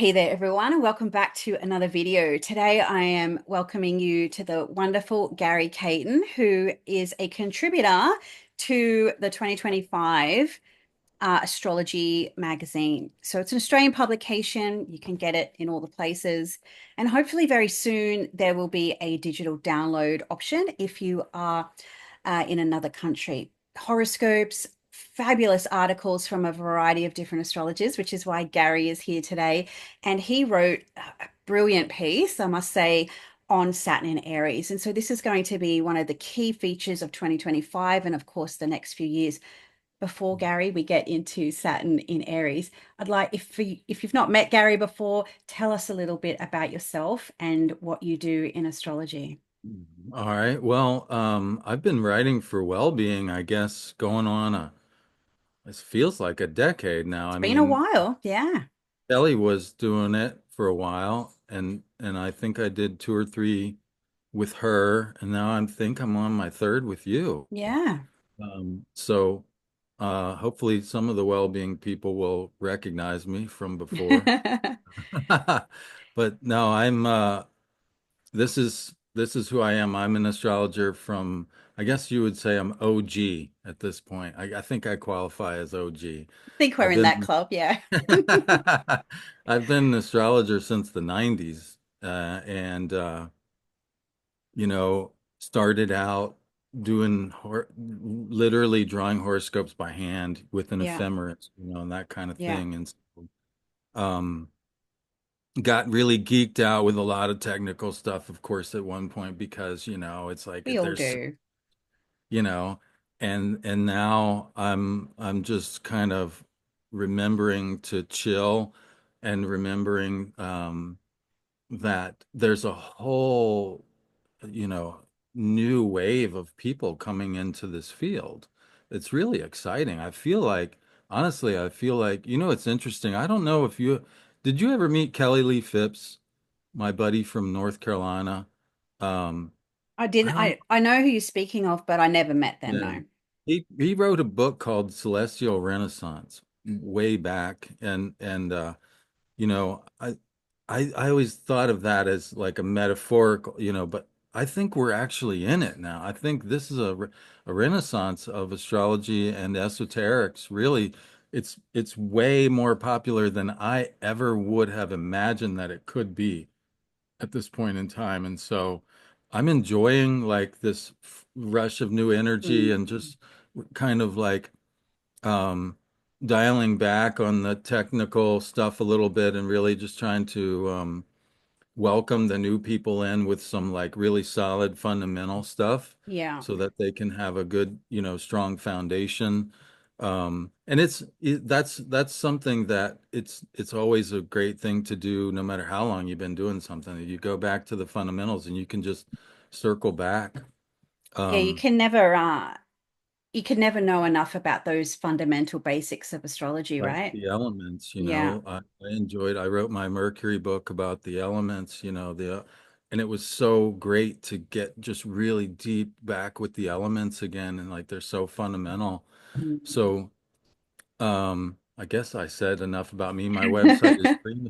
Hey there, everyone, and welcome back to another video. Today, I am welcoming you to the wonderful Gary Caton, who is a contributor to the 2025 Astrology magazine. So it's an Australian publication. You can get it in all the places. And hopefully, very soon, there will be a digital download option if you are in another country. Horoscopes, fabulous articles from a variety of different astrologers, which is why Gary is here today. And he wrote a brilliant piece, I must say, on Saturn and Aries. And so this is going to be one of the key features of 2025 and, of course, the next few years. Before Gary, we get into Saturn in Aries. I'd like, if you've not met Gary before, tell us a little bit about yourself and what you do in astrology. All right. Well, I've been writing for WellBeing, I guess, going on it feels like a decade now. It's I been a mean, while. Yeah. Kelly was doing it for a while, and I think I did two or three with her, and now I think I'm on my third with you. Yeah. So hopefully some of the WellBeing people will recognize me from before. But no, this is who I am. I'm an astrologer from, I guess you would say I'm OG at this point. I think I qualify as OG. Think we're I've in that been club. Yeah. I've been an astrologer since the 90s, and started out doing literally drawing horoscopes by hand with an Yeah. ephemeris, and that kind of Yeah. thing. And so, um, got really geeked out with a lot of technical stuff, of course, at one point because, it's like We all there's, do. you know, and now I'm just kind of remembering to chill and remembering that there's a whole, you know, new wave of people coming into this field. It's really exciting. Honestly, I feel like, it's interesting. I don't know if did you ever meet Kelly Lee Phipps, my buddy from North Carolina? Um, I I didn't, don't, I know who you're speaking of, but I never met them. yeah. No. He wrote a book called Celestial Renaissance way back, and you know, I always thought of that as like a metaphorical, but I think we're actually in it now. I think this is a renaissance of astrology and esoterics. Really, it's way more popular than I ever would have imagined that it could be at this point in time. And so I'm enjoying like this rush of new energy and Mm. just kind of like dialing back on the technical stuff a little bit and really just trying to welcome the new people in with some like really solid fundamental stuff Yeah. so that they can have a good, strong foundation. And that's something that it's always a great thing to do no matter how long you've been doing something. You go back to the fundamentals and you can just circle back. Yeah. Um, You can never know enough about those fundamental basics of astrology, Like right? the elements, Yeah. I wrote my Mercury book about the elements, and it was so great to get just really deep back with the elements again. And like, they're so fundamental. Mm. So, I guess I said enough about me. My website is Dream.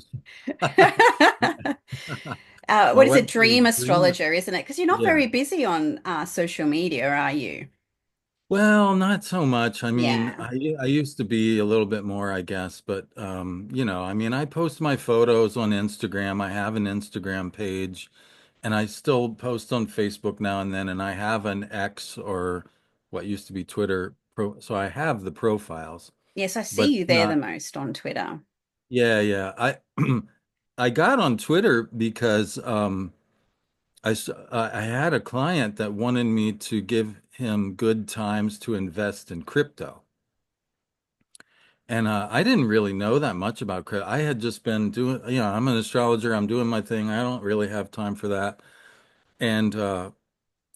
My What is it? website is Dream Dream. astrologer, isn't it? Because you're not Yeah. very busy on social media, are you? Well, not so much. I mean, Yeah. I used to be a little bit more, I guess, but I mean, I post my photos on Instagram. I have an Instagram page, and I still post on Facebook now and then, and I have an X or what used to be Twitter so I have the profiles, Yes, I but see you there the not. most on Twitter. Yeah, yeah. I got on Twitter because I had a client that wanted me to give him good times to invest in crypto. And I didn't really know that much about crypto. I had just been doing, I'm an astrologer. I'm doing my thing. I don't really have time for that. And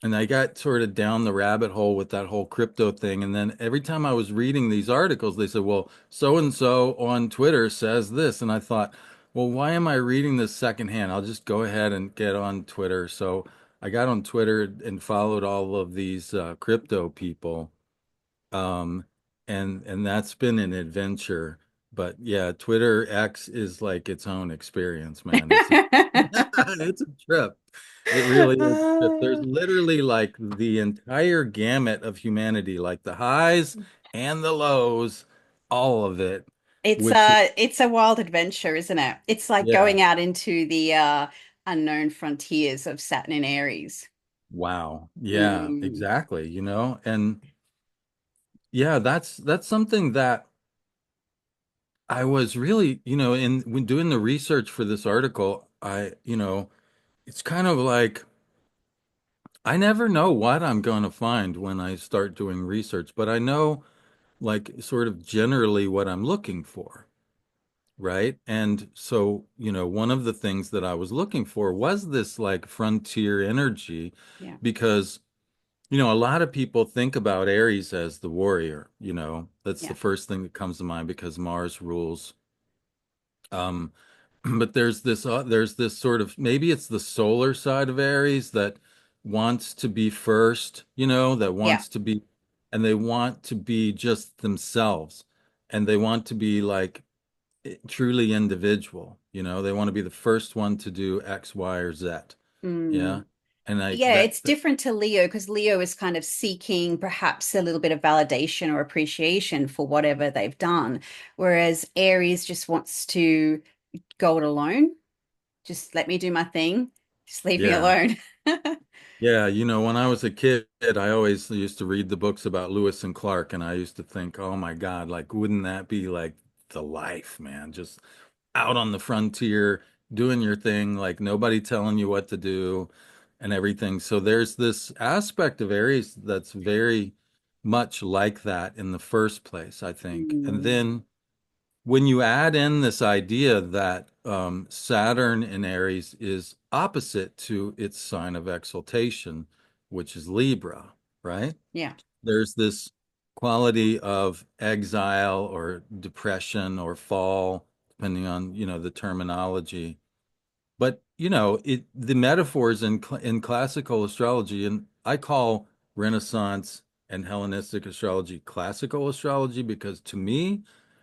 and I got sort of down the rabbit hole with that whole crypto thing. And then every time I was reading these articles, they said, "Well, so and so on Twitter says this," and I thought, "Well, why am I reading this secondhand? I'll just go ahead and get on Twitter." So I got on Twitter and followed all of these crypto people. Um, and that's been an adventure. But yeah, Twitter X is like its own experience, man. It's a it's a trip. It really is a trip. There's literally like the entire gamut of humanity, like the highs and the lows, all of it, which It's a wild adventure, isn't it? It's like yeah, going out into the unknown frontiers of Saturn and Aries. wow. Yeah, Mm, exactly, And yeah, that's something that I was really, in when doing the research for this article, it's kind of like I never know what I'm going to find when I start doing research, but I know like sort of generally what I'm looking for, right? And so, one of the things that I was looking for was this like frontier energy yeah, because, a lot of people think about Aries as the warrior, that's the yeah, first thing that comes to mind because Mars rules. Um, but there's this sort of maybe it's the solar side of Aries that wants to be first, that yeah. wants to be, and they want to be just themselves, and they want to be like truly individual, they want to be the first one to do X, Y, or Z. Yeah. Mm. And I Yeah, that, it's that different to Leo because Leo is kind of seeking perhaps a little bit of validation or appreciation for whatever they've done, whereas Aries just wants to go it alone. Just let me do my thing. Just leave me yeah. alone. Yeah, when I was a kid, I always used to read the books about Lewis and Clark, and I used to think, oh my God, like, wouldn't that be like the life, man? Just out on the frontier, doing your thing, like nobody telling you what to do and everything. So there's this aspect of Aries that's very much like that in the first place, I think. And Mm. then when you add in this idea that Saturn in Aries is opposite to its sign of exaltation, which is Libra, right? Yeah, There's this quality of exile or depression or fall, depending on, the terminology. But the metaphors in classical astrology, and I call Renaissance and Hellenistic astrology classical astrology because to me,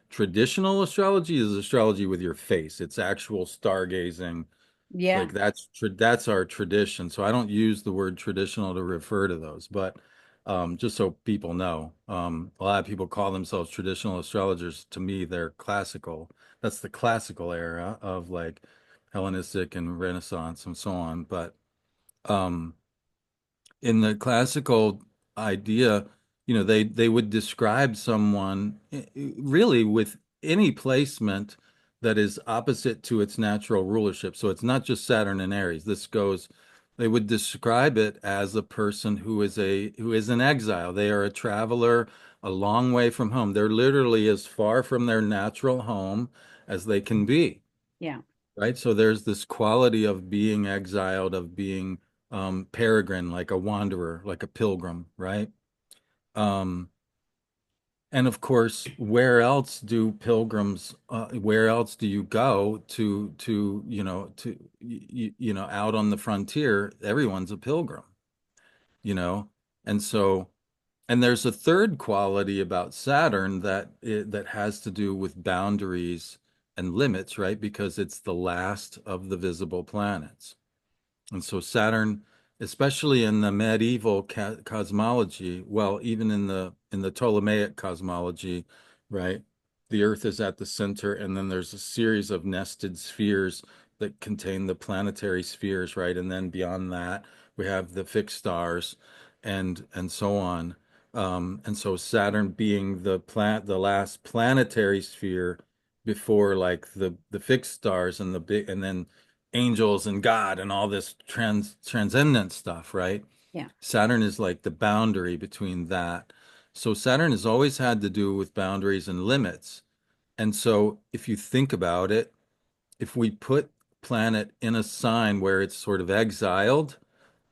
traditional astrology is astrology with your face. It's actual stargazing. yeah. Like that's our tradition. So I don't use the word traditional to refer to those, but just so people know, a lot of people call themselves traditional astrologers. To me, they're classical. That's the classical era of like Hellenistic and Renaissance and so on. But um, in the classical idea, they would describe someone really with any placement that is opposite to its natural rulership. So it's not just Saturn and Aries. They would describe it as a person who is in exile. They are a traveler a long way from home. They're literally as far from their natural home as they can be, Yeah. right? So there's this quality of being exiled, of being peregrine, like a wanderer, like a pilgrim, right? Um, and of course, where else do you go to out on the frontier? Everyone's a pilgrim, you know? And so, and there's a third quality about Saturn that has to do with boundaries and limits, right? Because it's the last of the visible planets. And so Saturn, especially in the medieval cosmology, well, even in the Ptolemaic cosmology, right? The Earth is at the center, and then there's a series of nested spheres that contain the planetary spheres, right? And then beyond that, we have the fixed stars, and so on. And so Saturn being the last planetary sphere before like the fixed stars and the big, and then angels and God and all this transcendent stuff, right? Yeah. Saturn is like the boundary between that. So Saturn has always had to do with boundaries and limits. And so if you think about it, if we put planet in a sign where it's sort of exiled,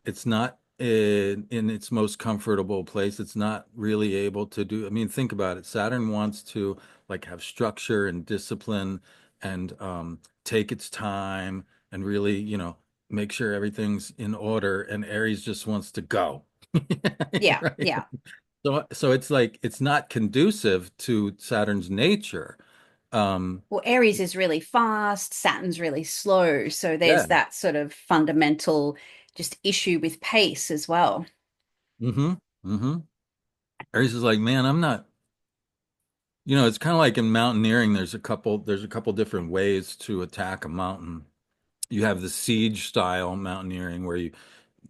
it's not in its most comfortable place. It's not really able to do. I mean, think about it. Saturn wants to like have structure and discipline and take its time and really, make sure everything's in order. And Aries just wants to go. Yeah. Right. Yeah. So it's like it's not conducive to Saturn's nature. Well, Aries is really fast, Saturn's really slow. So there's Yeah. that sort of fundamental just issue with pace as well. Mm-hmm. Mm-hmm. Aries is like, man, I'm not, it's kind of like in mountaineering, there's a couple different ways to attack a mountain. You have the siege style mountaineering where you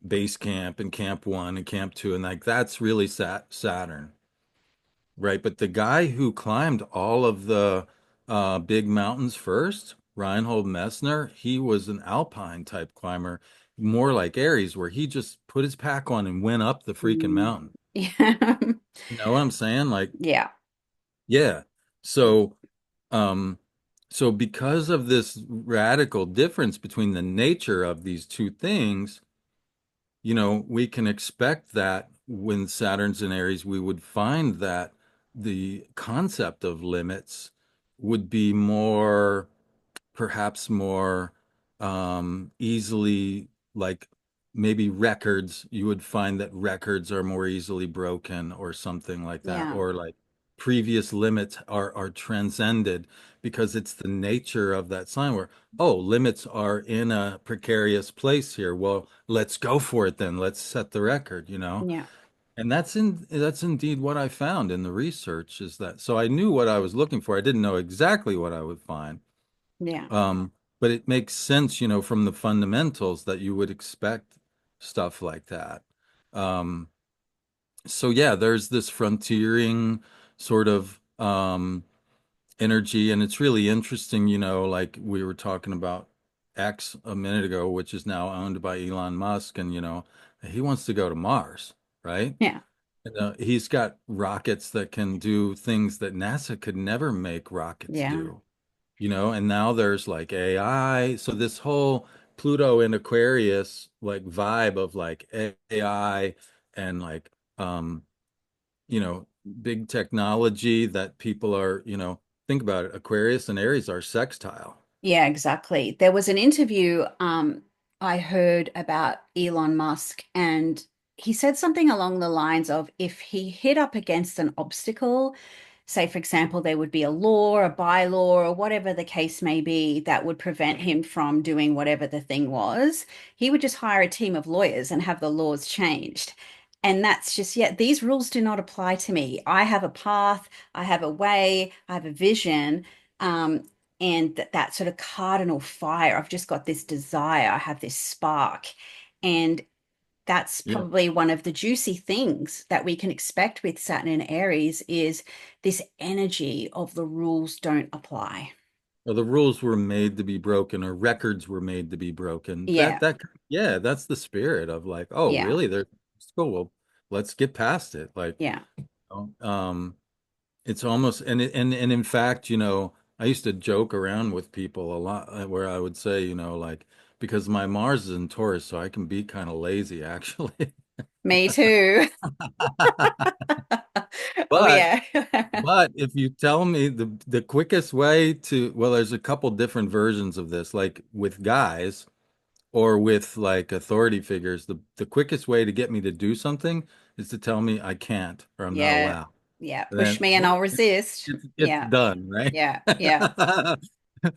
base camp and camp one and camp two, and like that's really Saturn, right? But the guy who climbed all of the big mountains first, Reinhold Messner, he was an alpine type climber, more like Aries, where he just put his pack on and went up the freaking Mm. mountain. Yeah. You know what I'm saying? Like, Yeah. yeah. So, um, so because of this radical difference between the nature of these two things, we can expect that when Saturn's in Aries, we would find that the concept of limits would be perhaps more easily, like maybe records, you would find that records are more easily broken or something like that, Yeah. or like previous limits are transcended because it's the nature of that sign where, oh, limits are in a precarious place here. Well, let's go for it then. Let's set the record. Yeah. And that's indeed what I found in the research is that so I knew what I was looking for. I didn't know exactly what I would find. Yeah. Um, but it makes sense, from the fundamentals that you would expect stuff like that. Um, so yeah, there's this frontiering sort of energy, and it's really interesting, like we were talking about X a minute ago, which is now owned by Elon Musk, and he wants to go to Mars, right? Yeah. And, he's got rockets that can do things that NASA could never make rockets Yeah. do. And now there's like AI. So this whole Pluto in Aquarius like vibe of like AI and like you know, big technology that people are, think about it. Aquarius and Aries are sextile. Yeah, exactly. There was an interview I heard about Elon Musk, and he said something along the lines of if he hit up against an obstacle, say, for example, there would be a law, a bylaw, or whatever the case may be that would prevent him from doing whatever the thing was, he would just hire a team of lawyers and have the laws changed. And that's just, yeah, these rules do not apply to me. I have a path, I have a way, I have a vision. And that sort of cardinal fire. I've just got this desire, I have this spark. And that's Yeah. probably one of the juicy things that we can expect with Saturn and Aries is this energy of the rules don't apply. Well, the rules were made to be broken, or records were made to be broken. Yeah, Yeah, that's the spirit of like, oh, yeah, really? There's cool. Well, let's get past it. Like, yeah. you know, um, it's almost and in fact, I used to joke around with people a lot where I would say, like because my Mars is in Taurus, so I can be kind of lazy actually. Me too. Oh, But yeah. but if you tell me the quickest way to, well, there's a couple different versions of this, like with guys or with like authority figures, the quickest way to get me to do something is to tell me I can't or I'm not Yeah, allowed. yeah. And Push then me and whoop, I'll resist. it's Yeah, done, right? yeah, yeah.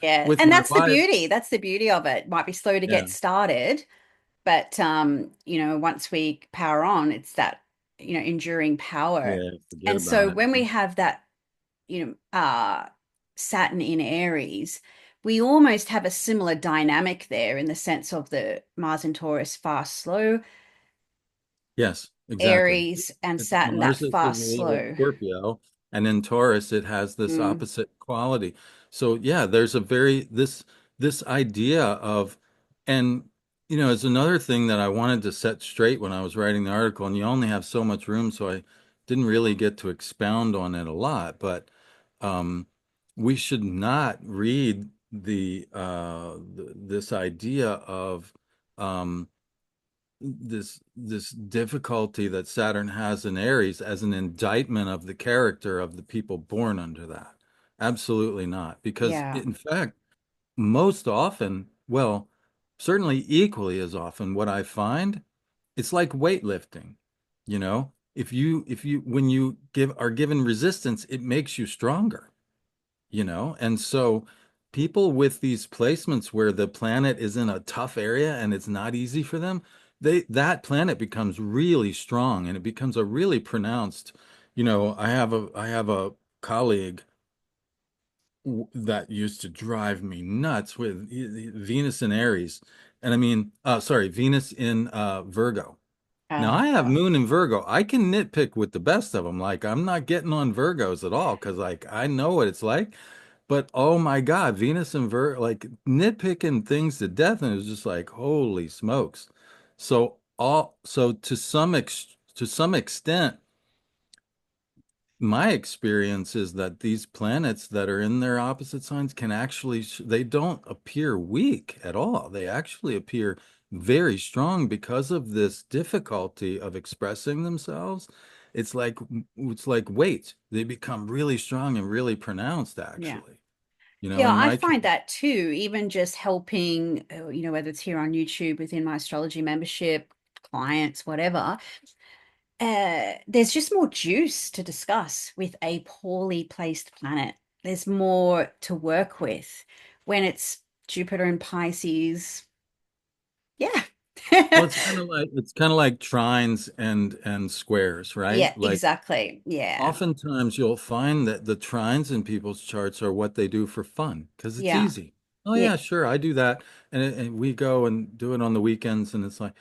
Yeah. With And my that's the wife, beauty. That's the beauty of it. Might be slow to yeah, get started, but once we power on, it's that, enduring power. yeah, forget And about so it. when we have that, Saturn in Aries, we almost have a similar dynamic there in the sense of the Mars in Taurus fast, slow, Yes, exactly. Aries and It's Saturn that Mars is the fast, ruler of slow. Scorpio, and in Taurus it has this Mm, opposite quality. So yeah, there's a very this idea of, and it's another thing that I wanted to set straight when I was writing the article, and you only have so much room, so I didn't really get to expound on it a lot, but um, we should not read this idea of um, this difficulty that Saturn has in Aries as an indictment of the character of the people born under that. Absolutely not. Because yeah, in fact, most often, well, certainly equally as often, what I find, it's like weightlifting. If you when you give are given resistance, it makes you stronger. And so people with these placements where the planet is in a tough area and it's not easy for them, that planet becomes really strong and it becomes a really pronounced, I have a colleague that used to drive me nuts with Venus in Aries. And I mean, sorry, Venus in Virgo. Now Oh I have God. Moon in Virgo. I can nitpick with the best of them. Like I'm not getting on Virgos at all because like I know what it's like. But oh my God, Venus and Virgo, like nitpicking things to death, and it was just like holy smokes. So to some extent, my experience is that these planets that are in their opposite signs can actually they don't appear weak at all. They actually appear very strong because of this difficulty of expressing themselves. It's like weight. They become really strong and really pronounced Yeah. actually. Yeah, In I my case, find that too, even just helping, whether it's here on YouTube within my astrology membership, clients, whatever, there's just more juice to discuss with a poorly placed planet. There's more to work with when it's Jupiter and Pisces. Yeah. well, it's kind of like trines and squares, right? Yeah, Like exactly. Yeah. oftentimes, you'll find that the trines in people's charts are what they do for fun because it's Yeah. easy. Oh Yeah. yeah, sure, I do that, and we go and do it on the weekends, and it's like.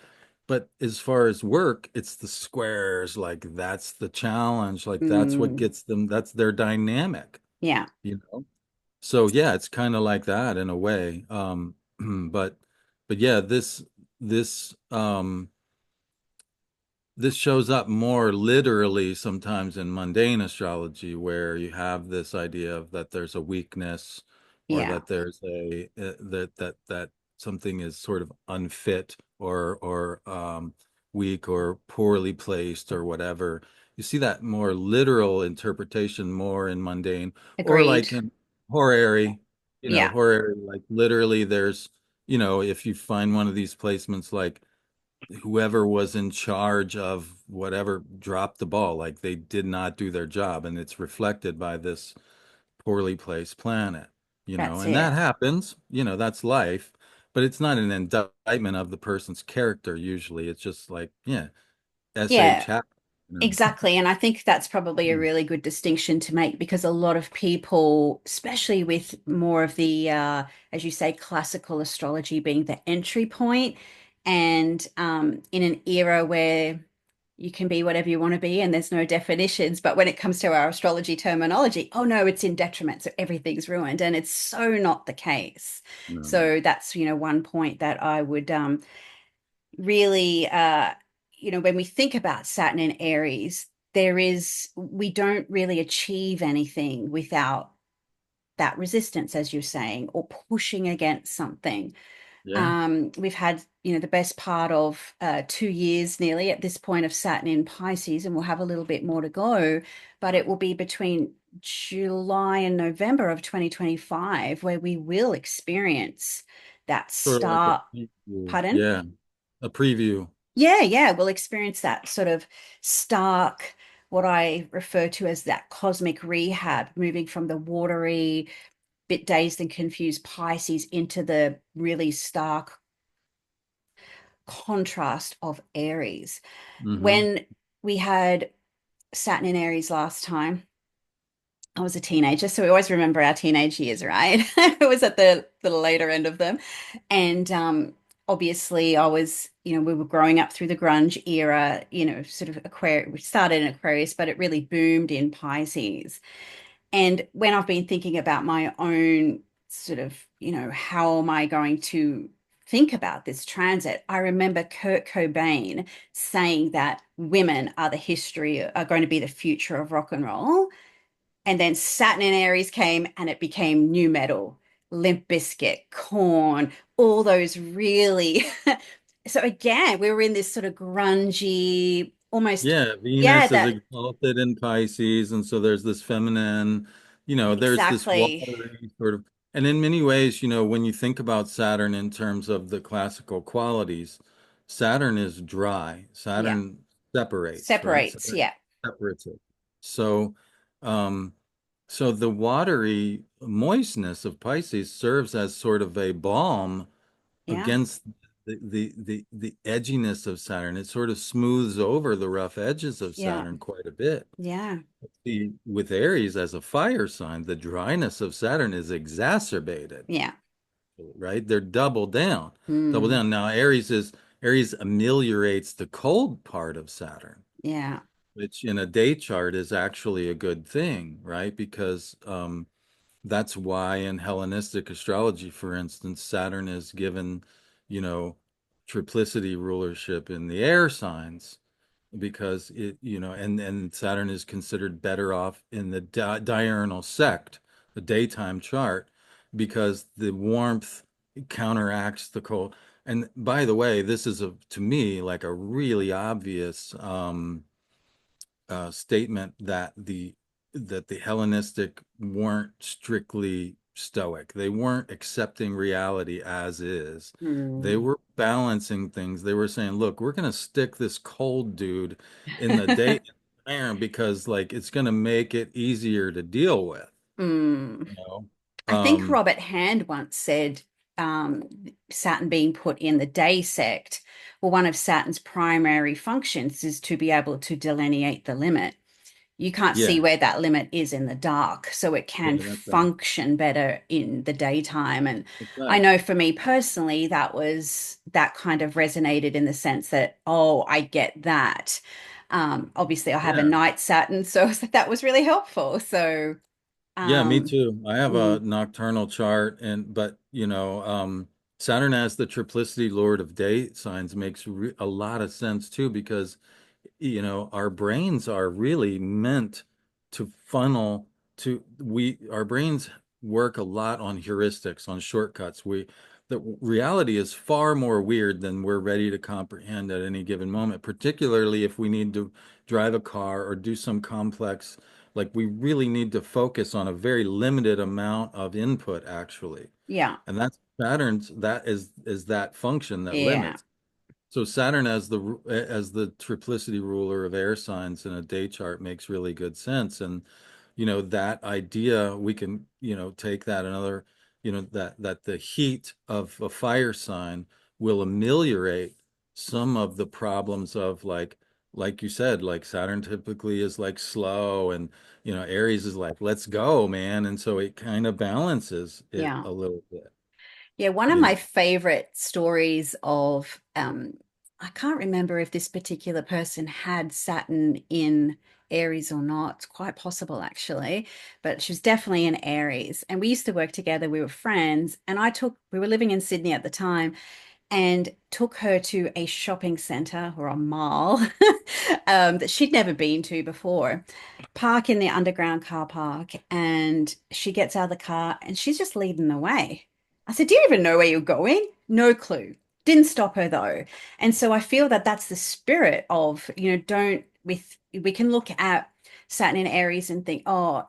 But as far as work, it's the squares. Like that's the challenge. Like that's what Mm, gets them. That's their dynamic. yeah. You know. So yeah, it's kind of like that in a way. But but yeah, this shows up more literally sometimes in mundane astrology, where you have this idea of that there's a weakness, or Yeah. that there's that something is sort of unfit or weak or poorly placed or whatever. You see that more literal interpretation more in mundane, or Agreed. like in horary, Yeah. horary, like literally there's, if you find one of these placements like whoever was in charge of whatever dropped the ball, like they did not do their job, and it's reflected by this poorly placed planet, That's and that it. happens, that's life, but it's not an indictment of the person's character usually. It's just like, yeah, Yeah. SH. Exactly. And I think that's probably a really good distinction to make because a lot of people, especially with more of the, as you say, classical astrology being the entry point, and in an era where you can be whatever you want to be and there's no definitions. But when it comes to our astrology terminology, oh no, it's in detriment. So everything's ruined. And it's so not the case. No. So that's, one point that I would really, when we think about Saturn and Aries, we don't really achieve anything without that resistance, as you're saying, or pushing against something. Yeah, We've had, the best part of 2 years nearly at this point of Saturn in Pisces, and we'll have a little bit more to go, but it will be between July and November of 2025 where we will experience that sort of like a start. preview. Pardon? Yeah, a preview. Yeah, yeah, we'll experience that sort of stark, what I refer to as that cosmic rehab, moving from the watery, bit dazed and confused Pisces into the really stark contrast of Aries. Hmm. When we had Saturn in Aries last time, I was a teenager, so we always remember our teenage years, right? It was at the later end of them. And obviously I was, we were growing up through the grunge era, sort of Aquarius, we started in Aquarius, but it really boomed in Pisces. And when I've been thinking about my own sort of, how am I going to think about this transit, I remember Kurt Cobain saying that women are going to be the future of rock and roll. And then Saturn and Aries came and it became new metal, Limp Bizkit, Corn, all those really. So again, we were in this sort of grungy, almost, Yeah, yeah, Venus is that exalted in Pisces, and so there's this feminine, there's this exactly. watery sort of, and in many ways, when you think about Saturn in terms of the classical qualities, Saturn is dry. Yeah. Saturn separates, right? Separates. Saturn Yeah. separates it. So, um, So the watery moistness of Pisces serves as sort of a balm Yeah. against the edginess of Saturn. It sort of smooths over the rough edges of Yeah. Saturn quite a bit. Yeah. See, with Aries as a fire sign, the dryness of Saturn is exacerbated, Yeah. right? They're double down, double Mm. down. Now Aries ameliorates the cold part of Saturn, Yeah. which in a day chart is actually a good thing, right? Because that's why in Hellenistic astrology, for instance, Saturn is given, you know, triplicity rulership in the air signs because and Saturn is considered better off in the diurnal sect, the daytime chart, because the warmth counteracts the cold. And by the way, this is to me like a really obvious statement that the Hellenistic weren't strictly Stoic. They weren't accepting reality as is. They Mm. were balancing things. They were saying, "Look, we're going to stick this cold dude in the day iron because like it's going to make it easier to deal with." Mm. You know? I think Um, Robert Hand once said um, Saturn being put in the day sect, well, one of Saturn's primary functions is to be able to delineate the limit. You can't see yeah, where that limit is in the dark, so it yeah, can that's right. function better in the daytime. And That's I right. know for me personally, that kind of resonated in the sense that, oh, I get that. Obviously, I have a Yeah. night Saturn, so that was really helpful. So, Yeah, me um, too. I have a mm, nocturnal chart and but Saturn as the triplicity lord of day signs makes a lot of sense too because our brains are really meant to funnel to we our brains work a lot on heuristics, on shortcuts. The reality is far more weird than we're ready to comprehend at any given moment, particularly if we need to drive a car or do some complex, like we really need to focus on a very limited amount of input actually. yeah, And that's Saturn's that is that function that yeah, limits. So Saturn as the triplicity ruler of air signs in a day chart makes really good sense. And that idea we can, take that another, that the heat of a fire sign will ameliorate some of the problems of like you said, like Saturn typically is like slow and Aries is like, let's go, man. And so it kind of balances it yeah. a little bit, Yeah, one of you my know. favorite stories of I can't remember if this particular person had Saturn in Aries or not. It's quite possible actually, but she was definitely in Aries. And we used to work together. We were friends, and we were living in Sydney at the time, and took her to a shopping center or a mall that she'd never been to before. Park in the underground car park, and she gets out of the car and she's just leading the way. I said, "Do you even know where you're going?" No clue. Didn't stop her though. And so I feel that that's the spirit of, don't with we can look at Saturn in Aries and think, oh,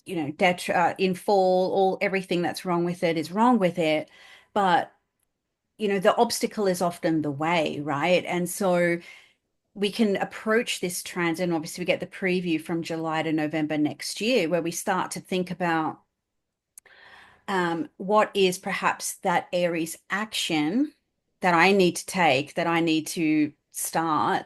in fall, all everything that's wrong with it is wrong with it. But the obstacle is often the way, right? And so we can approach this transit, and obviously we get the preview from July to November next year, where we start to think about what is perhaps that Aries action that I need to take, that I need to start,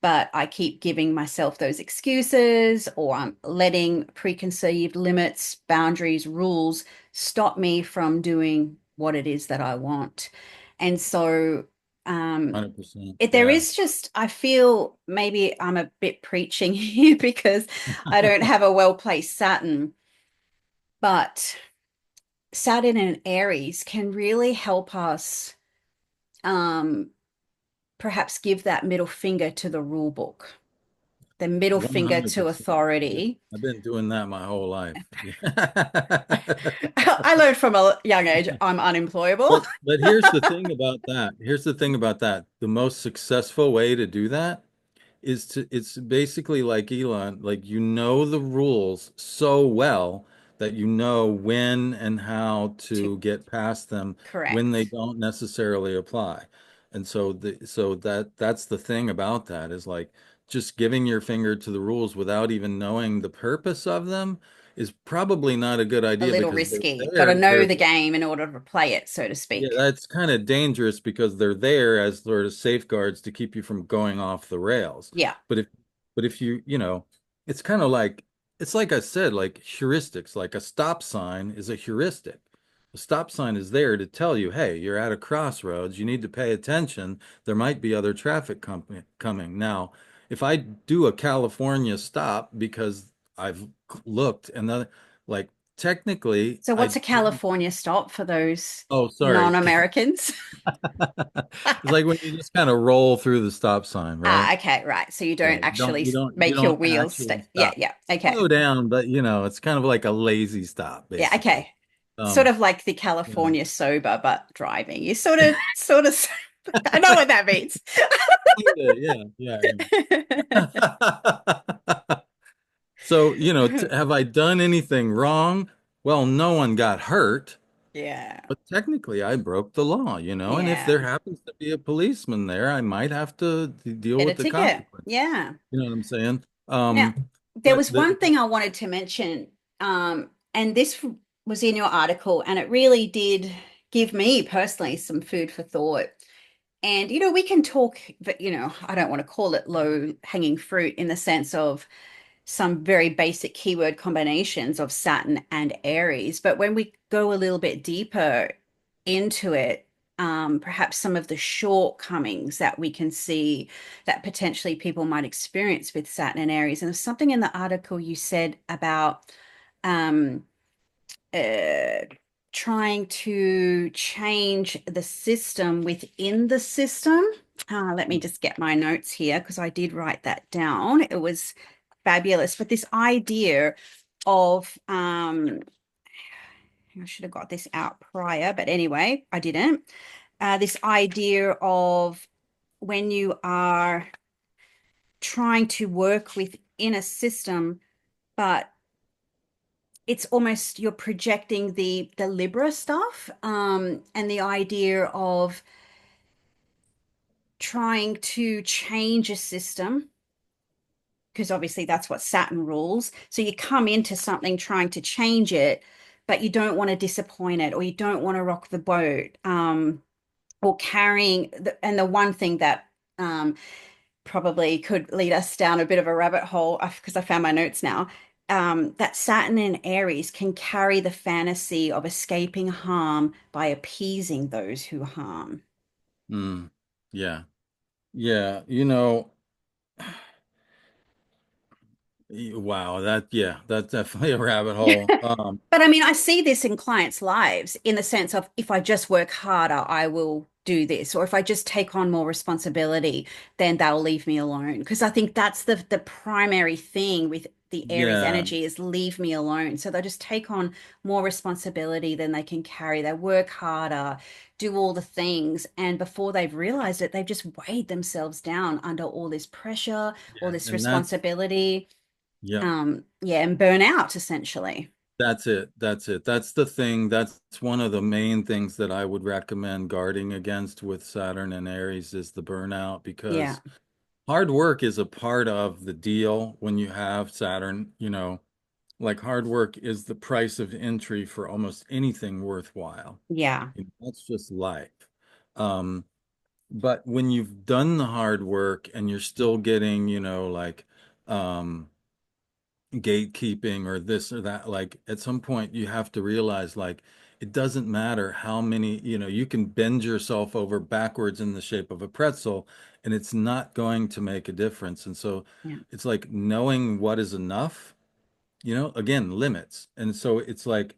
but I keep giving myself those excuses, or I'm letting preconceived limits, boundaries, rules stop me from doing what it is that I want. And so, um, 100%. there Yeah. is just, I feel maybe I'm a bit preaching here because I don't have a well-placed Saturn, but Saturn and Aries can really help us um, perhaps give that middle finger to the rule book, the middle finger to 100%. authority. I've been doing that my whole life. Yeah. I learned from a young age I'm unemployable. But here's the thing about that. Here's the thing about that. The most successful way to do that it's basically like Elon, like the rules so well that you know when and how To to get past them when they correct. don't necessarily apply. And so that's the thing about that is like just giving your finger to the rules without even knowing the purpose of them. is probably not a good A idea little because they're risky. Got to there. know the game in order to play it, so to Yeah, speak. that's kind of dangerous because they're there as sort of safeguards to keep you from going off the rails. Yeah. But if but if you, it's kind of like it's like I said, like heuristics, like a stop sign is a heuristic. A stop sign is there to tell you, hey, you're at a crossroads, you need to pay attention. There might be other traffic coming. Now, if I do a California stop because I've looked and then like technically So, I what's a California stop for those oh sorry. non-Americans? It's like when you just kind of roll through the stop sign, right? Ah, okay, right. So you Yeah, don't actually you make your don't wheels actually stay. Yeah, stop. yeah. Okay. Slow down, but it's kind of like a lazy stop, Yeah, basically. okay. Sort Um, of like the you know. California sober, but driving. You sort of, I know what that means. Yeah, yeah, yeah. So, have I done anything wrong? Well, no one got hurt, Yeah, but technically I broke the law, and if yeah. there happens to be a policeman there, I might have to deal Get a with the ticket. consequences. Yeah. You know what I'm saying? Now, there But was one thing I wanted to mention, and this was in your article, and it really did give me personally some food for thought. And, we can talk, but, I don't want to call it low hanging fruit in the sense of some very basic keyword combinations of Saturn and Aries. But when we go a little bit deeper into it, perhaps some of the shortcomings that we can see that potentially people might experience with Saturn and Aries. And there's something in the article you said about um, uh, trying to change the system within the system. Let me just get my notes here because I did write that down. It was fabulous. But this idea of, I should have got this out prior, but anyway, I didn't. This idea of when you are trying to work within a system, but it's almost you're projecting the Libra stuff, and the idea of trying to change a system because obviously that's what Saturn rules. So you come into something trying to change it, but you don't want to disappoint it or you don't want to rock the boat. Or carrying and the one thing that probably could lead us down a bit of a rabbit hole because I found my notes now. That Saturn and Aries can carry the fantasy of escaping harm by appeasing those who harm. mm, yeah, yeah, wow, that's definitely a rabbit hole. But I mean, I see this in clients' lives in the sense of if I just work harder, I will do this. Or if I just take on more responsibility, then they'll leave me alone. Because I think that's the primary thing with the Aries Yeah, energy is leave me alone. So they just take on more responsibility than they can carry. They work harder, do all the things. And before they've realized it, they've just weighed themselves down under all this pressure, all yeah, this and that's responsibility. yeah, Yeah, and burnout essentially. that's it. That's it. That's the thing. That's one of the main things that I would recommend guarding against with Saturn and Aries is the burnout Yeah. because hard work is a part of the deal when you have Saturn, like hard work is the price of entry for almost anything worthwhile. Yeah. That's just life. Um, but when you've done the hard work and you're still getting, like um, gatekeeping or this or that, like at some point you have to realize, like, it doesn't matter how many, you can bend yourself over backwards in the shape of a pretzel and it's not going to make a difference. And so Yeah. it's like knowing what is enough, again, limits. And so it's like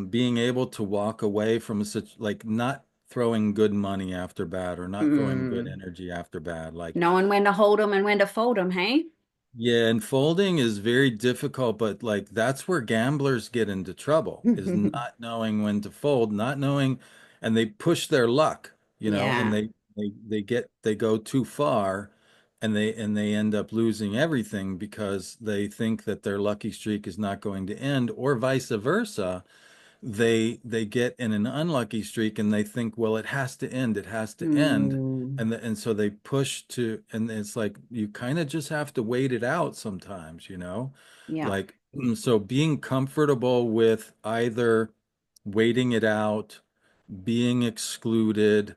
being able to walk away from such like not throwing good money after bad or not throwing good Mm. energy after bad. Like, Knowing when to hold them and when to fold them, hey? yeah, and folding is very difficult, but like that's where gamblers get into trouble is not knowing when to fold, not knowing, and they push their luck, and Yeah. they go too far and they end up losing everything because they think that their lucky streak is not going to end, or vice versa they get in an unlucky streak and they think, well, it has to end, it has to end. Mm. And so they push to, and it's like you kind of just have to wait it out sometimes, Yeah. like So being comfortable with either waiting it out, being excluded,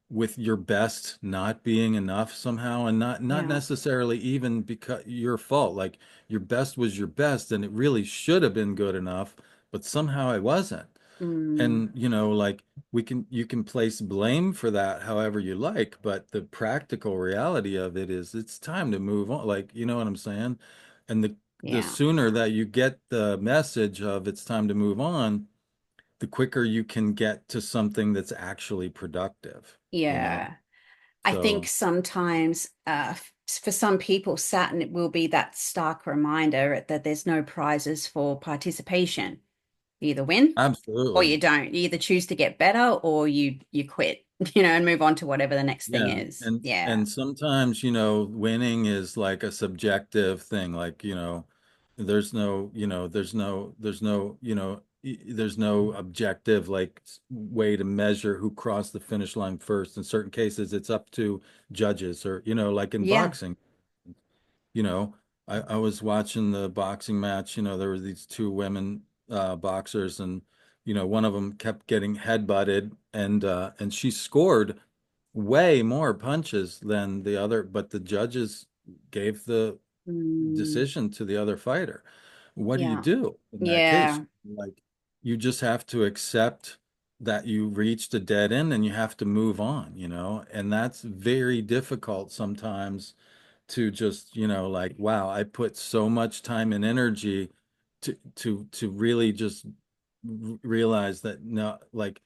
with your best not being enough somehow, and not Yeah. necessarily even because your fault. Like your best was your best, and it really should have been good enough, but somehow it wasn't. Mm, And like you can place blame for that however you like, but the practical reality of it is it's time to move on. Like, you know what I'm saying? And the yeah. sooner that you get the message of it's time to move on, the quicker you can get to something that's actually productive. Yeah. I think So sometimes for some people, Saturn will be that stark reminder that there's no prizes for participation. You either win or absolutely. you don't. You either choose to get better or you quit, and move on to whatever the next thing Yeah, is. and Yeah. and sometimes, winning is like a subjective thing. Like, there's no objective like way to measure who crossed the finish line first. In certain cases, it's up to judges or, like in Yeah. boxing. You know, I was watching the boxing match. There were these two women boxers, and one of them kept getting headbutted, and she scored way more punches than the other, but the judges gave the Mm, decision to the other fighter. What do you yeah. do in that case? Yeah. Like, you just have to accept that you reached a dead end and you have to move on, and that's very difficult sometimes to just, like, wow, I put so much time and energy to really just realize that no, like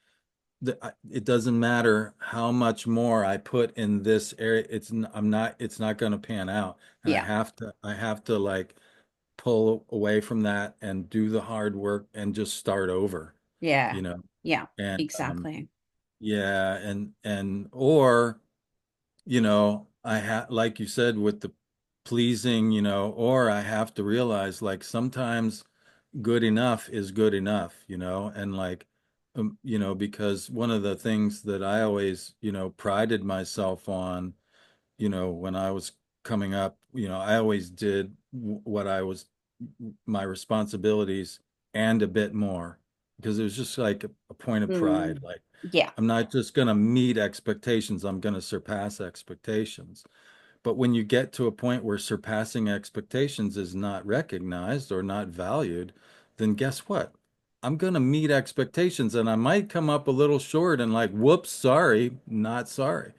it doesn't matter how much more I put in this area. It's not going to pan out. And Yeah. I have to like pull away from that and do the hard work and just start over, Yeah. you know? Yeah. And, Exactly. yeah, or, I have, like you said, with the pleasing, or I have to realize like sometimes good enough is good enough, and like, because one of the things that I always, prided myself on, when I was coming up, I always did what I was my responsibilities and a bit more because it was just like a point of pride. Mm, Like, yeah. I'm not just going to meet expectations, I'm going to surpass expectations. But when you get to a point where surpassing expectations is not recognized or not valued, then guess what? I'm going to meet expectations and I might come up a little short and like, whoops, sorry, not sorry.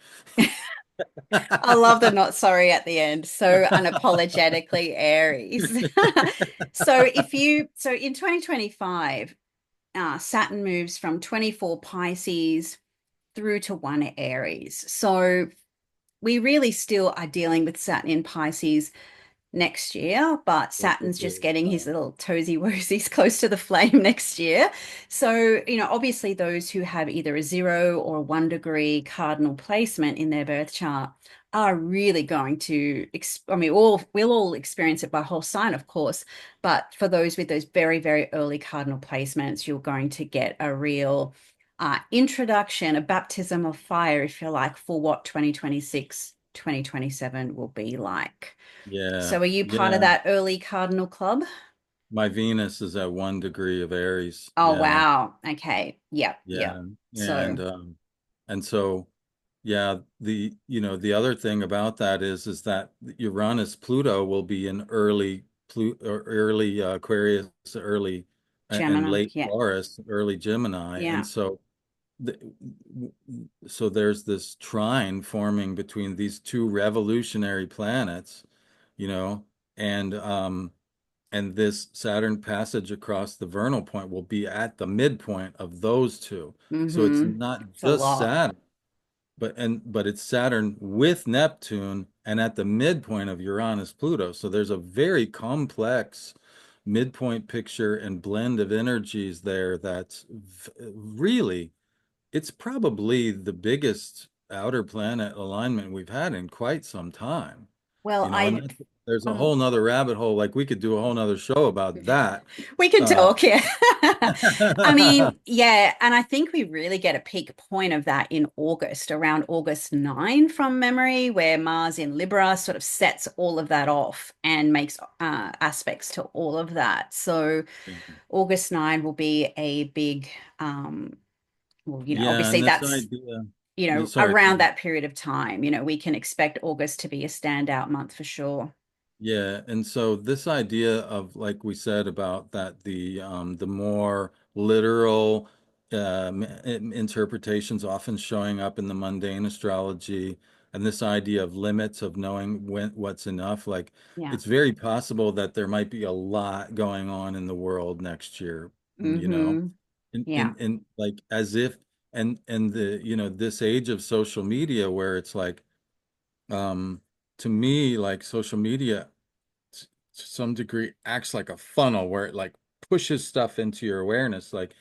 I love the not sorry at the end. So unapologetically Aries. So in 2025, Saturn moves from 24 Pisces through to 1 Aries. So we really still are dealing with Saturn in Pisces next year, but Saturn's just getting his little toesy woesies close to the flame next year. So, obviously, those who have either a 0 or a 1 degree cardinal placement in their birth chart are really going to, I mean, we'll all experience it by whole sign, of course, but for those with those very, very early cardinal placements, you're going to get a real introduction, a baptism of fire, if you like, for what 2026, 2027 will be like. Yeah, So are you part of yeah. that early cardinal club? My Venus is at 1 degree of Aries. Oh, Yeah, wow. Okay. Yep. Yep. yeah. So, And so, yeah, the other thing about that is that Uranus Pluto will be in early Aquarius, early and Gemini. late Yeah. Taurus, early Gemini. And Yeah. the, so there's this trine forming between these two revolutionary planets, you know, and this Saturn passage across the vernal point will be at the midpoint of those two. So it's Mm-hmm. not It's a just lot. Saturn, but it's Saturn with Neptune and at the midpoint of Uranus Pluto. So there's a very complex midpoint picture and blend of energies there that's really, it's probably the biggest outer planet alignment we've had in quite some time. Well, And that's there's a Oh. whole nother rabbit hole. Like we could do a whole nother show about that. We can Uh, talk, yeah. I mean, yeah, and I think we really get a peak point of that in August, around August 9 from memory, where Mars in Libra sort of sets all of that off and makes aspects to all of that. So August 9 will be a big, well, yeah, obviously and this that's, idea, yeah, sorry. around that period of time, we can expect August to be a standout month for sure. Yeah, and so this idea of like we said about that the more literal interpretations often showing up in the mundane astrology, and this idea of limits of knowing what's enough, like Yeah. it's very possible that there might be a lot going on in the world next year, you know, Mm-hmm. and Yeah. and like as if and the this age of social media where it's like um to me like social media to some degree acts like a funnel where it like pushes stuff into your awareness like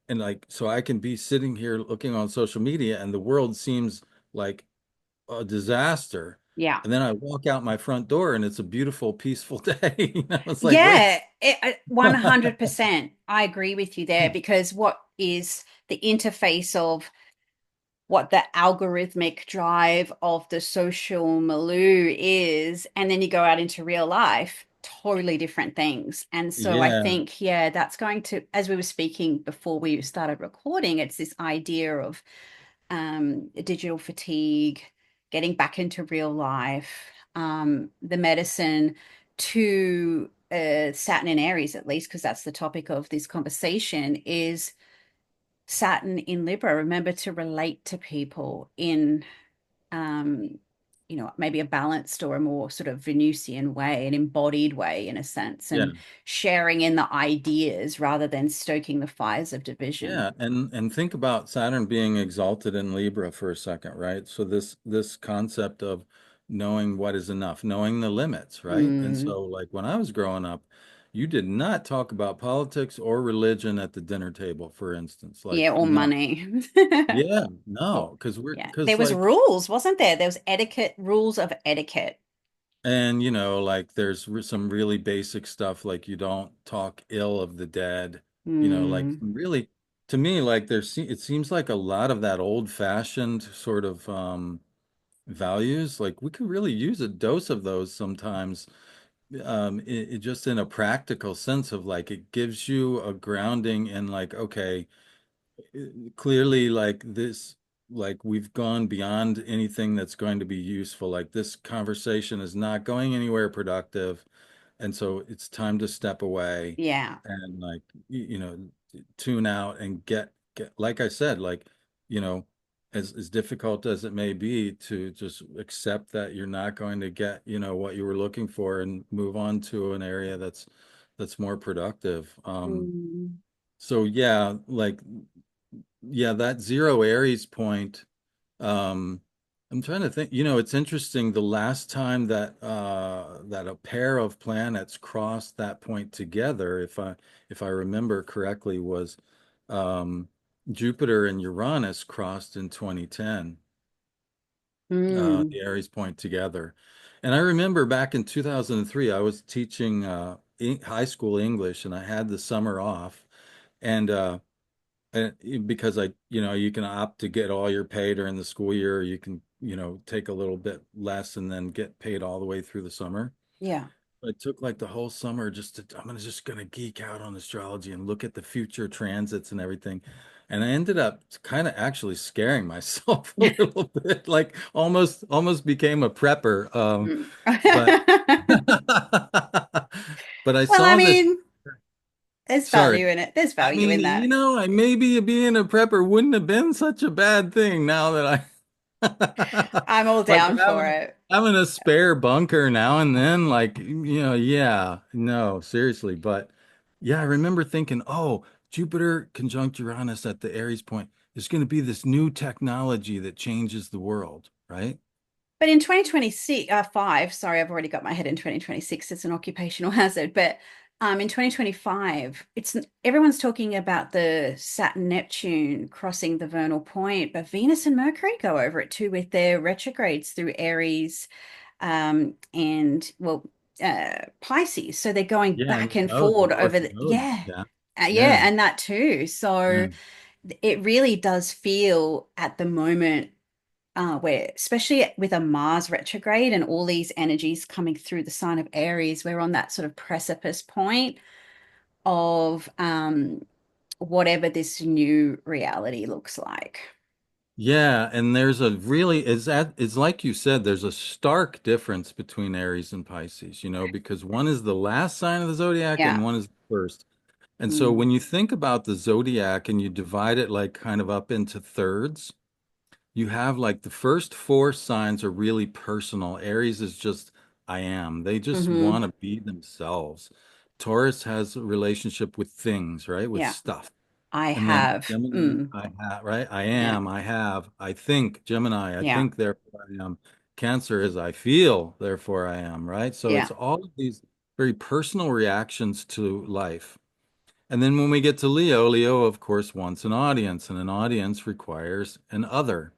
and like so I can be sitting here looking on social media and the world seems like a disaster Yeah. and then I walk out my front door and it's a beautiful peaceful day. It's like wait. Yeah, 100%. I agree with you there because what is the interface of what the algorithmic drive of the social milieu is, and then you go out into real life, totally different things. And so I Yeah, think, yeah, that's going to, as we were speaking before we started recording, it's this idea of digital fatigue, getting back into real life, the medicine to Saturn in Aries, at least, because that's the topic of this conversation, is Saturn in Libra. Remember to relate to people in, um, maybe a balanced or a more sort of Venusian way, an embodied way, in a sense, yeah. and sharing in the ideas rather than stoking the fires of division. Yeah, and think about Saturn being exalted in Libra for a second, right? So this concept of knowing what is enough, knowing the limits, right? And Mm, so like when I was growing up, you did not talk about politics or religion at the dinner table, for instance. Like yeah, or no. money. Yeah, Well, no, yeah, there because was like rules, wasn't there? There was etiquette, rules of etiquette. and like there's some really basic stuff like you don't talk ill of the dead, like Mm, some really to me like it seems like a lot of that old-fashioned sort of values like we could really use a dose of those sometimes it just in a practical sense of like it gives you a grounding in like okay clearly like this like we've gone beyond anything that's going to be useful like this conversation is not going anywhere productive and so it's time to step away yeah. and like tune out and get like I said like you know as difficult as it may be to just accept that you're not going to get what you were looking for and move on to an area that's more productive Mm, so yeah like yeah, that zero Aries point. Um, I'm trying to think, it's interesting. The last time that a pair of planets crossed that point together, if I remember correctly, was Jupiter and Uranus crossed in 2010, mm, the Aries point together. And I remember back in 2003, I was teaching high school English and I had the summer off. And because you can opt to get all your pay during the school year, or you can, take a little bit less and then get paid all the way through the summer. yeah. I took like the whole summer just gonna geek out on astrology and look at the future transits and everything. And I ended up kind of actually scaring myself a little bit, like almost became a prepper. Mm. But but I Well, I saw this. mean, there's Sorry. value in it. There's I value mean, in that. I maybe being a prepper wouldn't have been such a bad thing now that I'm all like down for it. having a spare bunker now and then, like, yeah, no, seriously. But yeah, I remember thinking, oh, Jupiter conjunct Uranus at the Aries point is going to be this new technology that changes the world, right? But in 2026, five, sorry, I've already got my head in 2026. It's an occupational hazard. But in 2025, it's everyone's talking about the Saturn Neptune crossing the vernal point, but Venus and Mercury go over it too with their retrogrades through Aries, and well. Pisces. So they're going Yeah, back and the forward over North the, Node. yeah, Yeah. yeah, Yeah. and that too. So Yeah. it really does feel at the moment where, especially with a Mars retrograde and all these energies coming through the sign of Aries, we're on that sort of precipice point of whatever this new reality looks like. Yeah, and there's a really is that it's like you said, there's a stark difference between Aries and Pisces, because one is the last sign of the zodiac Yeah. and one is the first. And so Mm. when you think about the zodiac and you divide it like kind of up into thirds, you have like the first four signs are really personal. Aries is just I am. They just Hmm. want to be themselves. Taurus has a relationship with things, right? With Yeah. stuff. I And then have. Gemini, Mm. I have, right? I Yeah. am, I have, I think, Gemini, I Yeah. think, therefore I am. Cancer is I feel, therefore I am, right? So Yeah. it's all of these very personal reactions to life. And then when we get to Leo, Leo, of course, wants an audience, and an audience requires an other.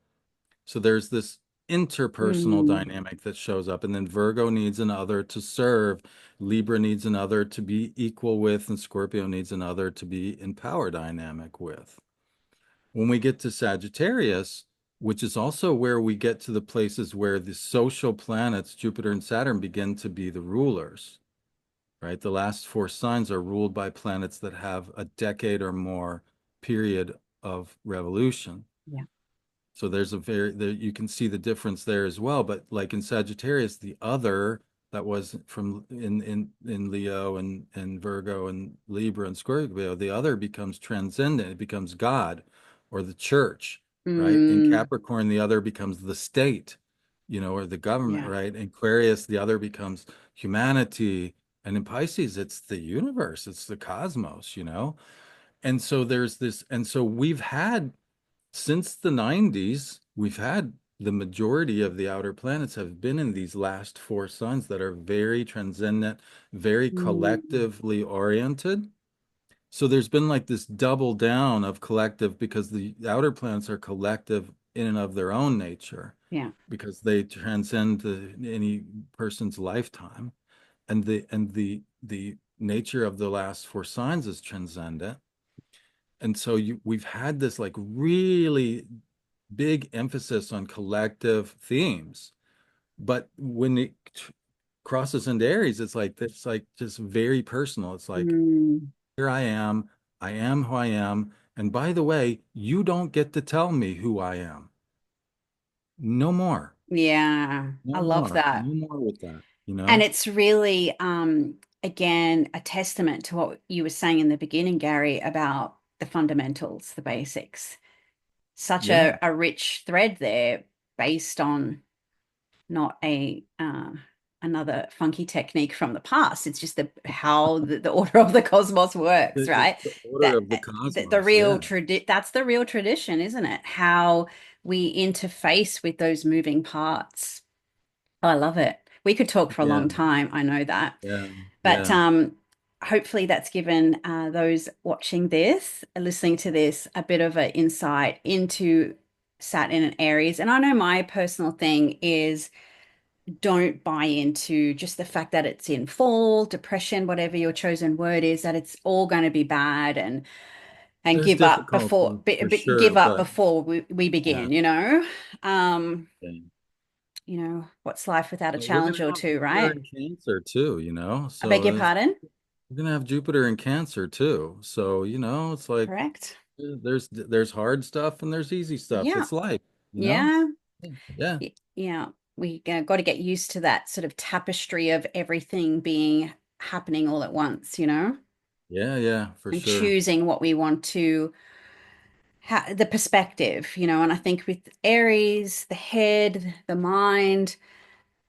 So there's this interpersonal Mm. dynamic that shows up, and then Virgo needs an other to serve, Libra needs an other to be equal with, and Scorpio needs an other to be in power dynamic with. When we get to Sagittarius, which is also where we get to the places where the social planets, Jupiter and Saturn, begin to be the rulers, right? The last four signs are ruled by planets that have a decade or more period of revolution. Yeah. So there's there you can see the difference there as well. But like in Sagittarius, the other that was from in Leo and Virgo and Libra and Scorpio, the other becomes transcendent. It becomes God or the church, right? In Mm. Capricorn, the other becomes the state, or the government, Yeah. right? In Aquarius, the other becomes humanity. And in Pisces, it's the universe, it's the cosmos. And so there's this, and so we've had since the 90s, we've had the majority of the outer planets have been in these last four signs that are very transcendent, very Mm. collectively oriented. So there's been like this double down of collective because the outer planets are collective in and of their own nature, Yeah. because they transcend any person's lifetime. And the nature of the last four signs is transcendent. And so we've had this like really big emphasis on collective themes. But when it crosses into Aries, it's like just very personal. It's like, Mm. here I am who I am. And by the way, you don't get to tell me who I am. No more. Yeah. I No love more. that. No more with that, you And know? it's really, again, a testament to what you were saying in the beginning, Gary, about the fundamentals, the basics. Such Yeah. a rich thread there based on not a another funky technique from the past. It's just how the order of the cosmos works, It's right? the order That of the the cosmos. real Yeah. that's the real tradition, isn't it? How we interface with those moving parts. Oh, I love it. We could talk for a Yeah. long time. I know that. Yeah. But Yeah. hopefully that's given those watching this, listening to this, a bit of an insight into Saturn and Aries. And I know my personal thing is don't buy into just the fact that it's in fall, depression, whatever your chosen word is, that it's all going to be bad and There's give up before difficulty for sure, give up but before we yeah. begin, you know? Um, Yeah. what's life without a But we're challenge gonna or have two, Jupiter right? in Cancer too. I beg So your pardon? we're gonna have Jupiter in Cancer too. So, it's like Correct? there's hard stuff and there's easy stuff. Yeah. It's life, you know? Yeah. Yeah. Yeah, we got to get used to that sort of tapestry of everything being happening all at once, Yeah, yeah, for and sure. choosing what we want to the perspective, and I think with Aries, the head, the mind,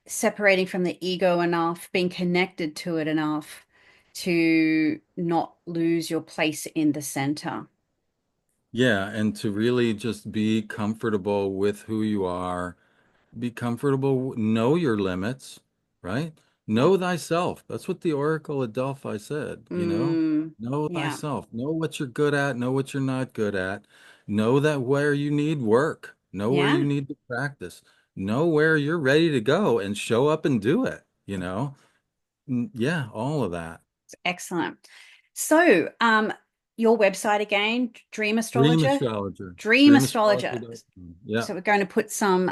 separating from the ego enough, being connected to it enough to not lose your place in the center. Yeah, and to really just be comfortable with who you are. Be comfortable, know your limits, right? Yeah. Know thyself. That's what the Oracle at Delphi said. Mm, Know yeah. thyself. Know what you're good at, know what you're not good at. Know that where you need work, know where you Yeah. need to practice, know where you're ready to go and show up and do it. Yeah, all of that. Excellent. So, your website again, Dream Dream Astrologer, astrologer. Dream Astrologer. Dreamastrology.com. Yeah. So we're going to put some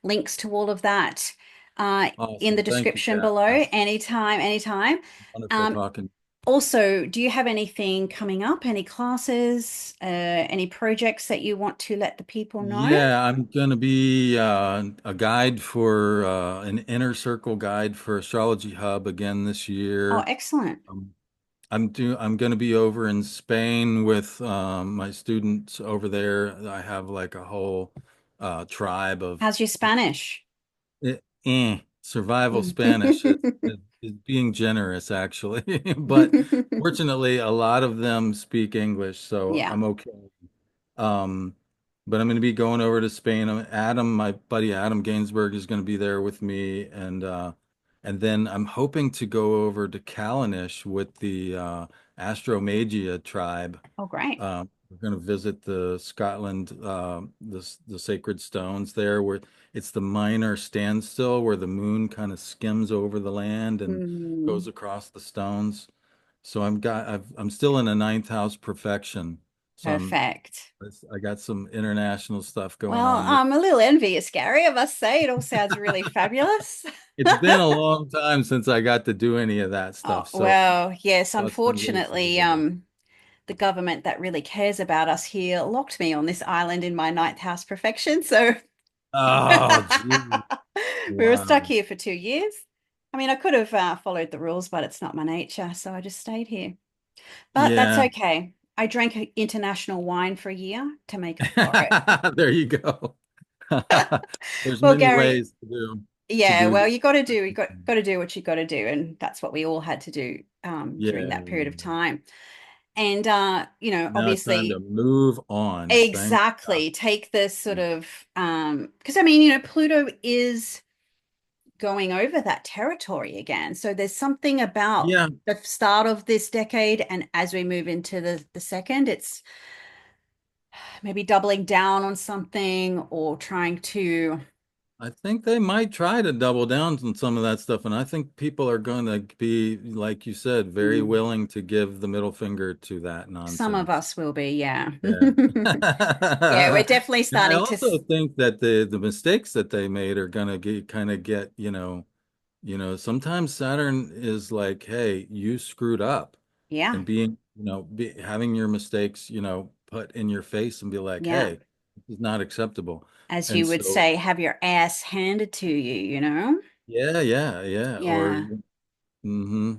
links to all of that in the Awesome. Thank you, description Kat. below. Yeah. Anytime, anytime. Wonderful Um, talking. Also, do you have anything coming up? Any classes, any projects that you want to let the people know? Yeah, I'm going to be a guide for an inner circle guide for Astrology Hub again this Oh, year. excellent. Um, I'm going to be over in Spain with my students over there. I have like a whole tribe of How's your Spanish? survival Spanish. It's being generous, actually. But fortunately, a lot of them speak English, so Yeah. I'm okay. Um, but I'm going to be going over to Spain. Adam, my buddy Adam Gainsbourg is going to be there with me, and then I'm hoping to go over to Callanish with the Astromagia tribe. Oh, great. We're going to visit the Scotland, the sacred stones there, where it's the minor standstill, where the moon kind of skims over the land and goes Mm, across the stones. So I'm still in a ninth house perfection. So perfect. I got some international stuff going Well, on there. I'm a little envious, Gary. I must say, it all sounds really fabulous. It's been a long time since I got to do any of that Oh, stuff, so well, yes, it's been really unfortunately, favorable. the government that really cares about us here locked me on this island in my ninth house perfection. So Oh, gee. we were stuck Wow. here for 2 years. I mean, I could have followed the rules, but it's not my nature, so I just stayed here. But that's Yeah. okay. I drank international wine for a year to make up for it. There you go. There's Well, many Gary, ways yeah, to do well, this. you got to do what you got to do, and that's what we all had to do during Yeah. that period of time. And Now it's time to obviously, move on. Thank God. exactly take this sort of because I mean, Pluto is going over that territory again. So there's something about Yeah, the start of this decade, and as we move into the second, it's maybe doubling down on something or trying to, I think they might try to double down on some of that stuff, and I think people are going to be, like you said, very mm, willing to give the middle finger to that some of nonsense. us will be, yeah. Yeah. Yeah, we're definitely And I starting to, also think that the mistakes that they made are going to get, sometimes Saturn is like, hey, you screwed up, yeah, and having your mistakes, put in your face and be like, yeah. hey, this is not acceptable. As And you would so, say, have your ass handed to you, you know? yeah, yeah, yeah. Yeah.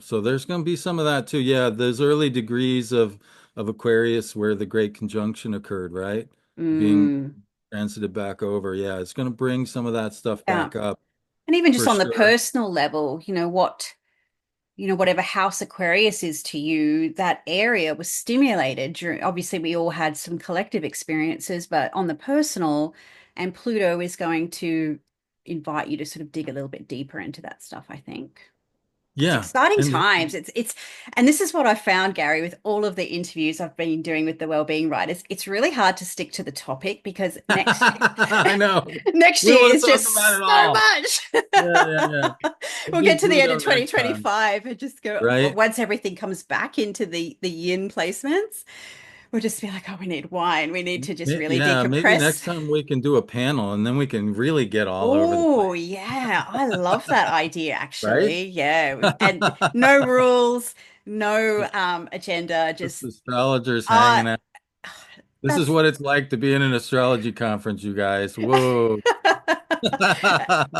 So there's going to be some of that too. Yeah, those early degrees of Aquarius where the Great Conjunction occurred, right? Being Mm, transited back over. Yeah, it's going to bring some of that stuff yeah. back up And even just for on the sure. personal level, whatever house Aquarius is to you, that area was stimulated during, obviously, we all had some collective experiences, but on the personal, and Pluto is going to invite you to sort of dig a little bit deeper into that stuff, I think. It's Yeah, exciting and times. And this is what I found, Gary, with all of the interviews I've been doing with the well-being writers. It's really hard to stick to the topic because next I know next we year want is to talk about it just so all. much. Yeah, yeah, yeah. We'll We'll do get to the end of Pluto next time, 2025 and just go, well, right? once everything comes back into the yin placements, we'll just be like, oh, we need wine. We need to just really Yeah, maybe decompress. next time we can do a panel and then we can really get all over the Oh, place, yeah. I love that idea, right? actually. Yeah. And no rules, no agenda, Just just astrologers uh hanging out. This is that's what it's like to be in an astrology conference, you guys. Whoa.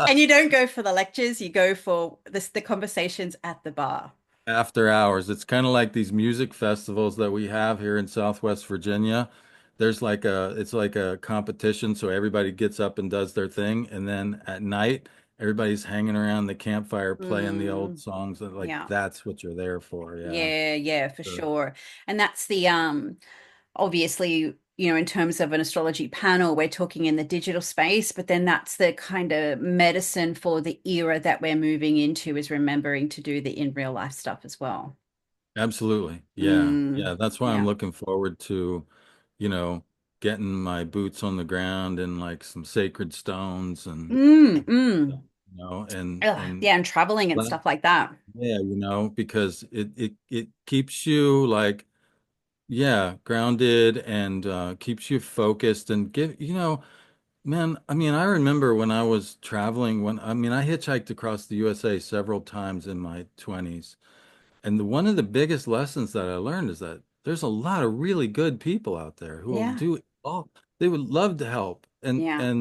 and you don't go for the lectures, you go for the conversations at the bar. After hours. It's kind of like these music festivals that we have here in Southwest Virginia. It's like a competition, so everybody gets up and does their thing, and then at night, everybody's hanging around the campfire playing the old Mm, songs. Like yeah. that's what you're there for. Yeah. Yeah, yeah, for Sure. sure. And that's the obviously, in terms of an astrology panel, we're talking in the digital space, but then that's the kind of medicine for the era that we're moving into is remembering to do the in real life stuff as well. Absolutely. Yeah. Mm, Yeah. That's why I'm yeah. looking forward to, you know, getting my boots on the ground and like some sacred stones and Mm, mm. Ugh, yeah, and traveling and but stuff like that. yeah, because it keeps you like, yeah, grounded and keeps you focused and man, I mean, I remember when I was traveling, I hitchhiked across the USA several times in my 20s. And one of the biggest lessons that I learned is that there's a lot of really good people out there who will Yeah, do all, they would love to help. yeah,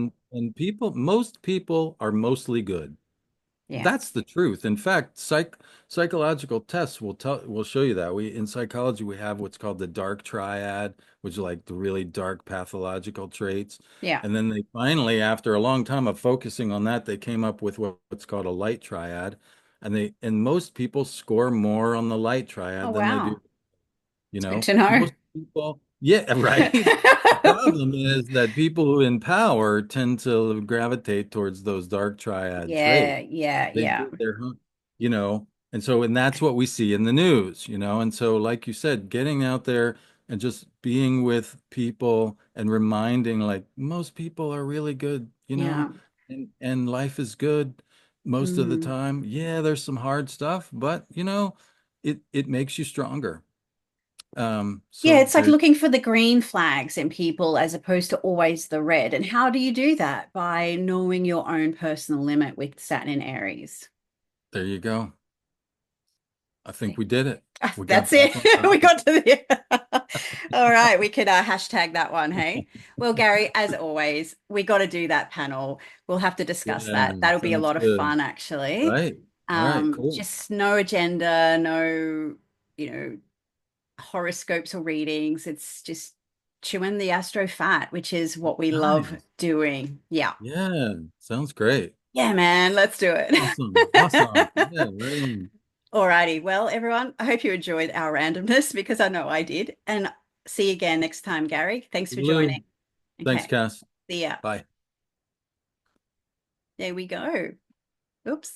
Most people are mostly good. yeah. That's the truth. In fact, psychological tests will show you that. In psychology we have what's called the dark triad, which are like the really dark pathological traits. Yeah. And then they finally, after a long time of focusing on that, they came up with what's called a light triad. And most people score more on the light Oh, triad than they do, wow. It's good to know. most people, yeah, right. The problem is that people who in power tend to gravitate towards those dark triad Yeah, traits. yeah, They yeah, do their, and that's what we see in the news. And so, like you said, getting out there and just being with people and reminding, like, most people are really good, yeah. and life is good most of the Mm. time. Yeah, there's some hard stuff, but it makes you stronger. Yeah, So it's like there's looking for the green flags in people as opposed to always the red. And how do you do that? By knowing your own personal limit with Saturn in Aries. there you go. I think we did it. We got That's back it. on We topic. got to the. All right, we could hashtag that one, hey? Well, Gary, as always, we got to do that panel. We'll have to discuss Yeah, that. That'll be a sounds lot of good. fun, actually. Right. All right, cool. Just no agenda, no, you know, horoscopes or readings. It's just chewing the astro fat, which is what we love Nice. doing. Yeah. Yeah, sounds great. Yeah, man, let's do Awesome. Awesome. it. Yeah, right on. Alrighty. Well, everyone, I hope you enjoyed our randomness because I know I did. And see you again next time, Gary. Thanks for joining. Lou. Thanks, Okay. Cass. See ya. Bye. There we go. Oops.